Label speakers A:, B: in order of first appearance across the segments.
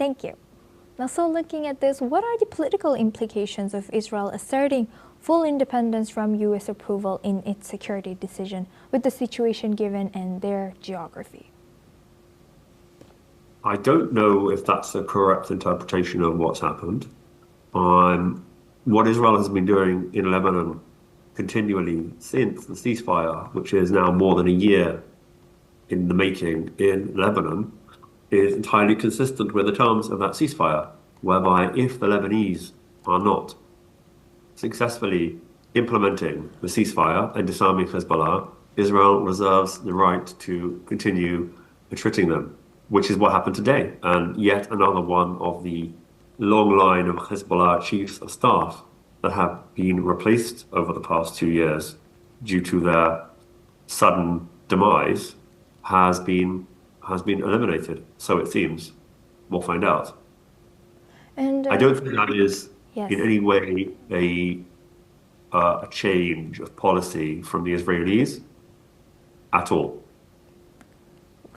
A: Thank you. Now, so looking at this, what are the political implications of Israel asserting full independence from U.S. approval in its security decision with the situation given and their geography?
B: I don't know if that's a correct interpretation of what's happened. What Israel has been doing in Lebanon continually since the ceasefire, which is now more than a year in the making in Lebanon, is entirely consistent with the terms of that ceasefire, whereby if the Lebanese are not successfully implementing the ceasefire and disarming Hezbollah, Israel reserves the right to continue attriting them, which is what happened today. And yet another one of the long line of Hezbollah chiefs of staff that have been replaced over the past 2 years due to their sudden demise has been eliminated, so it seems. We'll find out.
A: And
B: I don't think that is
A: yes.
B: in any way a change of policy from the Israelis at all.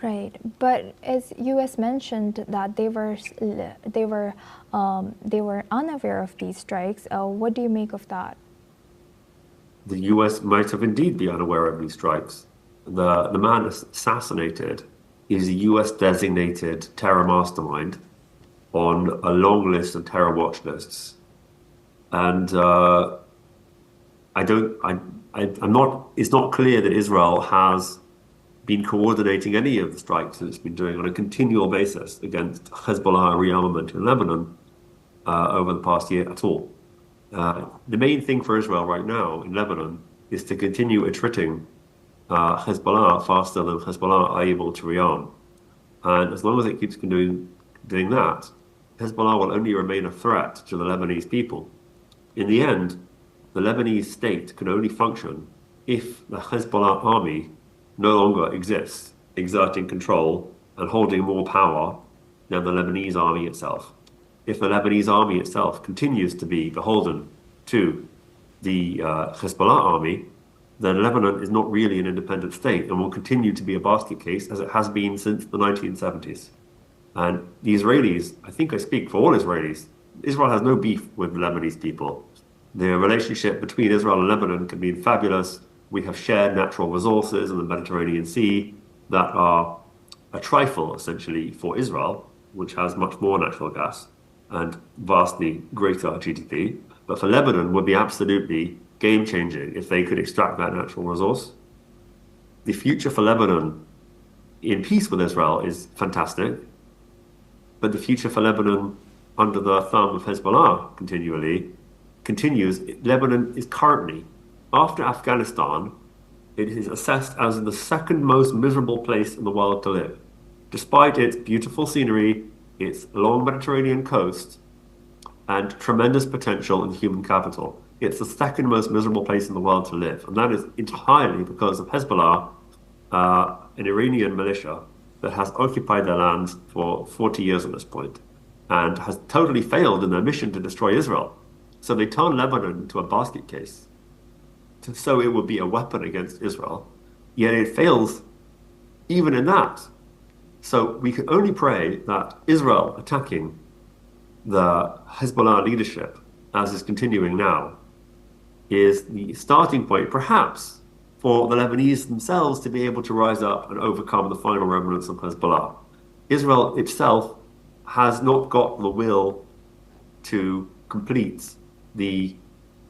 A: Right, but as U.S. mentioned that they were unaware of these strikes. What do you make of that?
B: The U.S. might have indeed been unaware of these strikes. The man assassinated is a U.S. designated terror mastermind on a long list of terror watch lists, and it's not clear that Israel has been coordinating any of the strikes that it's been doing on a continual basis against Hezbollah rearmament in Lebanon over the past year at all. The main thing for Israel right now in Lebanon is to continue attriting Hezbollah faster than Hezbollah are able to rearm. And as long as it keeps doing that, Hezbollah will only remain a threat to the Lebanese people. In the end, the Lebanese state can only function if the Hezbollah army no longer exists, exerting control and holding more power than the Lebanese army itself. If the Lebanese army itself continues to be beholden to the Hezbollah army, then Lebanon is not really an independent state and will continue to be a basket case as it has been since the 1970s. And the Israelis, I think I speak for all Israelis, Israel has no beef with the Lebanese people. The relationship between Israel and Lebanon can be fabulous. We have shared natural resources in the Mediterranean Sea that are a trifle, essentially, for Israel, which has much more natural gas and vastly greater GDP. But for Lebanon, would be absolutely game-changing if they could extract that natural resource. The future for Lebanon in peace with Israel is fantastic, but the future for Lebanon under the thumb of Hezbollah continues. Lebanon is currently, after Afghanistan, it is assessed as the second most miserable place in the world to live. Despite its beautiful scenery, its long Mediterranean coast, and tremendous potential in human capital, it's the second most miserable place in the world to live. And that is entirely because of Hezbollah, an Iranian militia that has occupied their lands for 40 years at this point and has totally failed in their mission to destroy Israel. So they turn Lebanon into a basket case. So it would be a weapon against Israel, yet it fails even in that. So we can only pray that Israel attacking the Hezbollah leadership, as is continuing now, is the starting point, perhaps, for the Lebanese themselves to be able to rise up and overcome the final remnants of Hezbollah. Israel itself has not got the will to complete the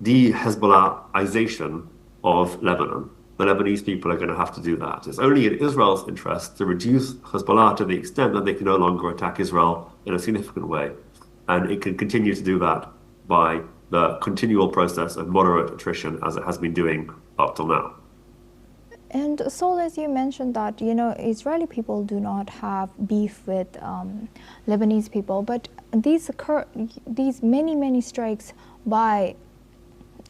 B: de-Hezbollahization of Lebanon. The Lebanese people are going to have to do that. It's only in Israel's interest to reduce Hezbollah to the extent that they can no longer attack Israel in a significant way. And it can continue to do that by the continual process of moderate attrition as it has been doing up till now.
A: And Saul, as you mentioned that, Israeli people do not have beef with Lebanese people, but these many strikes by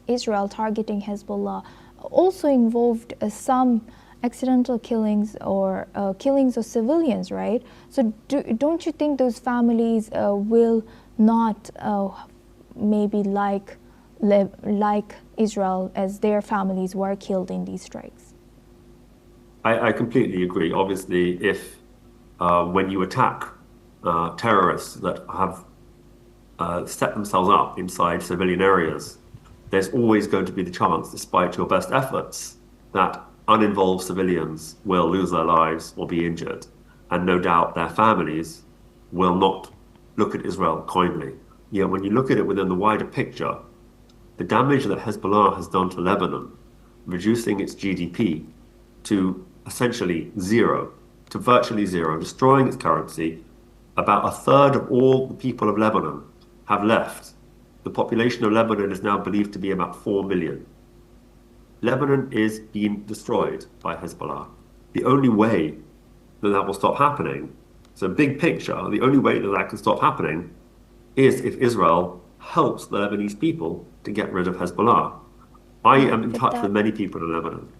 A: Israel targeting Hezbollah also involved some accidental killings or killings of civilians, right? So don't you think those families will not maybe like Israel as their families were killed in these strikes?
B: I completely agree. Obviously, if when you attack terrorists that have set themselves up inside civilian areas, there's always going to be the chance, despite your best efforts, that uninvolved civilians will lose their lives or be injured. And no doubt their families will not look at Israel kindly. Yet when you look at it within the wider picture, the damage that Hezbollah has done to Lebanon, reducing its GDP to essentially zero, to virtually zero, destroying its currency, about a third of all the people of Lebanon have left. The population of Lebanon is now believed to be about 4 million. Lebanon is being destroyed by Hezbollah. The only way that that will stop happening, so big picture, the only way that that can stop happening is if Israel helps the Lebanese people to get rid of Hezbollah. I am in touch with many people in Lebanon.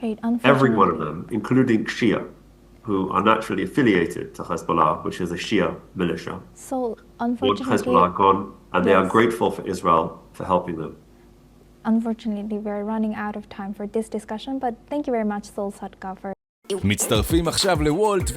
A: Right,
B: every one of them, including Shia, who are naturally affiliated to Hezbollah, which is a Shia militia.
A: So,
B: Want
A: unfortunately,
B: Hezbollah gone, and they are
A: yes.
B: grateful for Israel for helping them.
A: Unfortunately, we're running out of time for this discussion, but thank you very much, Saul Sadka, for
C: מצטרפים עכשיו לוולט